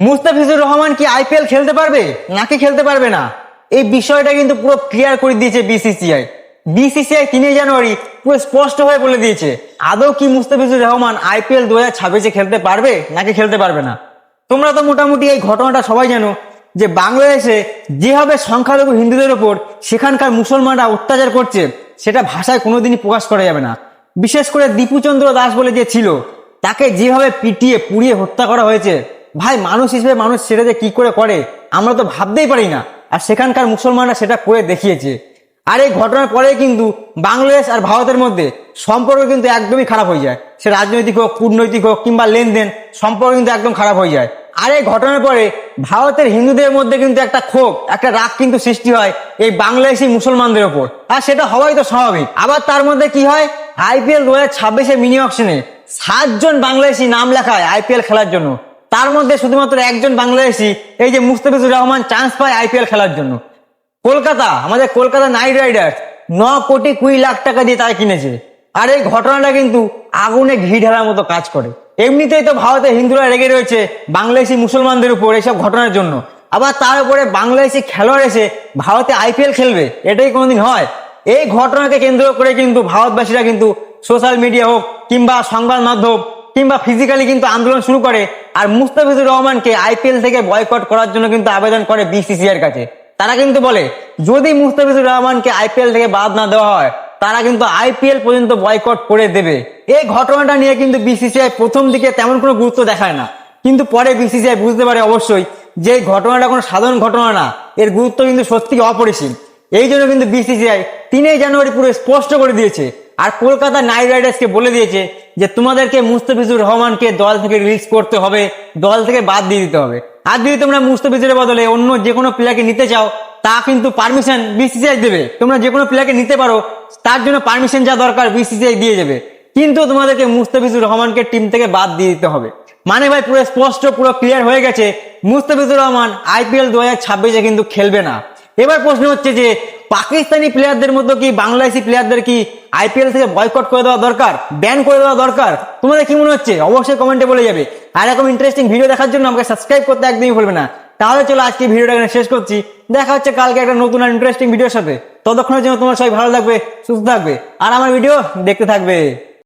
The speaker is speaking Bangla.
মুস্তাফিজুর রহমান কি আইপিএল খেলতে পারবে নাকি খেলতে পারবে না, এই বিষয়টা কিন্তু পুরো ক্লিয়ার করে দিয়েছে বিসিসিআই। বিসিসিআই 3 জানুয়ারি পুরো স্পষ্ট হয়ে বলে দিয়েছে আদৌ কি মুস্তাফিজুর রহমান আইপিএল 2026-এ খেলতে পারবে নাকি খেলতে পারবে না। তোমরা তো মোটামুটি এই ঘটনাটা সবাই জানো যে বাংলাদেশে যেভাবে সংখ্যালঘু হিন্দুদের ওপর সেখানকার মুসলমানরা অত্যাচার করছে সেটা ভাষায় কোনোদিনই প্রকাশ করা যাবে না। বিশেষ করে দীপুচন্দ্র দাস বলে যে ছিল, তাকে যেভাবে পিটিয়ে পুড়িয়ে হত্যা করা হয়েছে, ভাই মানুষ হিসেবে মানুষ সেটা যে কি করে করে আমরা তো ভাবতেই পারি না। আর সেখানকার মুসলমানরা সেটা করে দেখিয়েছে। আর এই ঘটনার পরে কিন্তু বাংলাদেশ আর ভারতের মধ্যে সম্পর্ক কিন্তু একদমই খারাপ হয়ে যায়। সে রাজনৈতিক হোক, কূটনৈতিক হোক কিংবা লেনদেন, সম্পর্ক কিন্তু একদম খারাপ হয়ে যায়। আর এই ঘটনার পরে ভারতের হিন্দুদের মধ্যে কিন্তু একটা ক্ষোভ, একটা রাগ কিন্তু সৃষ্টি হয় এই বাংলাদেশি মুসলমানদের ওপর। আর সেটা হওয়াই তো স্বাভাবিক। আবার তার মধ্যে কি হয়, আইপিএল 2026-এর মিনি অকশনে 7 জন বাংলাদেশি নাম লেখায় আইপিএল খেলার জন্য। তার মধ্যে শুধুমাত্র একজন বাংলাদেশি, এই যে মুস্তাফিজুর রহমান, চান্স পায় আইপিএল খেলার জন্য। কলকাতা, আমাদের কলকাতা নাইট রাইডার্স 9,20,00,000 টাকা দিয়ে তারা কিনেছে। আর এই ঘটনাটা কিন্তু আগুনে ঘি ঢালার মতো কাজ করে। এমনিতেই তো ভারতের হিন্দুরা রেগে রয়েছে বাংলাদেশি মুসলমানদের উপর এইসব ঘটনার জন্য, আবার তার উপরে বাংলাদেশি খেলোয়াড় এসে ভারতে আইপিএল খেলবে, এটাই কোনোদিন হয়? এই ঘটনাকে কেন্দ্র করে কিন্তু ভারতবাসীরা কিন্তু সোশ্যাল মিডিয়া হোক কিংবা সংবাদ মাধ্যম কিংবা ফিজিক্যালি কিন্তু আন্দোলন শুরু করে। আর মুস্তাফিজুর রহমানকে আইপিএল থেকে বয়কট করার জন্য কিন্তু আবেদন করে বিসিসিআই এর কাছে। তারা কিন্তু বলে যদি মুস্তাফিজুর রহমানকে আইপিএল থেকে বাদ না দেওয়া হয় তারা কিন্তু আইপিএল পর্যন্ত বয়কট করে দেবে। এই ঘটনাটা নিয়ে কিন্তু বিসিসিআই প্রথম দিকে তেমন কোনো গুরুত্ব দেখায় না, কিন্তু পরে বিসিসিআই বুঝতে পারে অবশ্যই যে এই ঘটনাটা কোনো সাধারণ ঘটনা না, এর গুরুত্ব কিন্তু সত্যি অপরিসীম। এই জন্য কিন্তু বিসিসিআই 3 জানুয়ারি পুরো স্পষ্ট করে দিয়েছে আর কলকাতা নাইট রাইডার্সকে বলে দিয়েছে যে তোমাদেরকে মুস্তাফিজুর রহমানকে দল থেকে রিলিজ করতে হবে, দল থেকে বাদ দিয়ে দিতে হবে। আর যদি তোমরা মুস্তাফিজের বদলে অন্য যে কোনো প্লেয়ারকে নিতে চাও তা কিন্তু পারমিশন বিসিসিআই দেবে। তোমরা যে কোনো প্লেয়ারকে নিতে পারো, তার জন্য পারমিশন যা দরকার বিসিসিআই দিয়ে যাবে, কিন্তু তোমাদেরকে মুস্তাফিজুর রহমানকে টিম থেকে বাদ দিয়ে দিতে হবে। মানে ভাই পুরো স্পষ্ট, পুরো ক্লিয়ার হয়ে গেছে মুস্তাফিজুর রহমান আইপিএল 2026-এ কিন্তু খেলবে না। এবার প্রশ্ন হচ্ছে যে পাকিস্তানি প্লেয়ারদের মতো কি বাংলাদেশি প্লেয়ারদের কি আইপিএল থেকে বয়কট করে দেওয়া দরকার, ব্যান করে দেওয়া দরকার? তোমাদের কি মনে হচ্ছে অবশ্যই কমেন্টে বলে যাবে। আর এরকম ইন্টারেস্টিং ভিডিও দেখার জন্য আমাকে সাবস্ক্রাইব করতে একদমই ভুলবে না। তাহলে চলো আজকে ভিডিওটা এখানে শেষ করছি। দেখা হচ্ছে কালকে একটা নতুন আর ইন্টারেস্টিং ভিডিওর সাথে। ততক্ষণের জন্য তোমার সবাই ভালো থাকবে, সুস্থ থাকবে আর আমার ভিডিও দেখতে থাকবে।